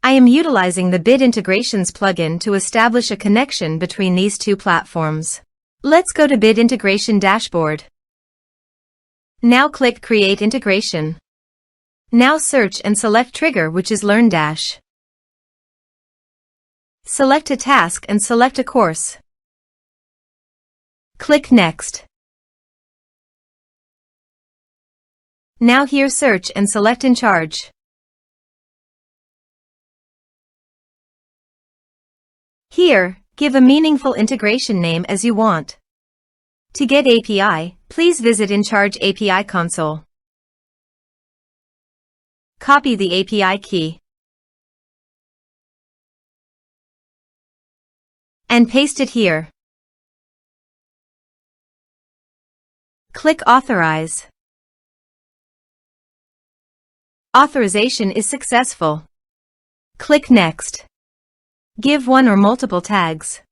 I am utilizing the Bid Integrations plugin to establish a connection between these two platforms. Let's go to Bid Integration Dashboard. Now click Create Integration. Now search and select Trigger, which is LearnDash. Select a task and select a course. Click Next. Now here search and select Encharge. Here, give a meaningful integration name as you want. To get API, please visit Encharge API console. Copy the API key and paste it here. Click Authorize. Authorization is successful. Click Next. Give one or multiple tags.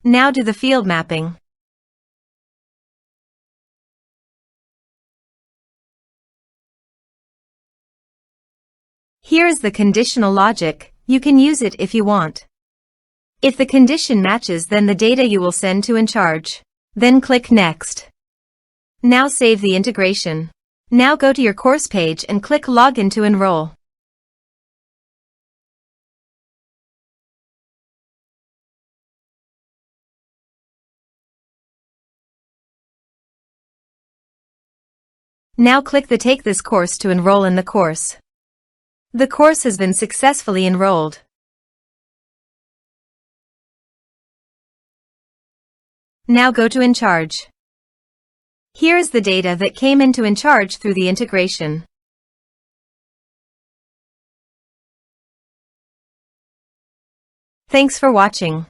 Now do the field mapping. Here is the conditional logic. You can use it if you want. If the condition matches, then the data you will send to Encharge. Then click Next. Now save the integration. Now go to your course page and click Login to enroll. Now click the Take this course to enroll in the course. The course has been successfully enrolled. Now go to Encharge. Here is the data that came into Encharge through the integration. Thanks for watching.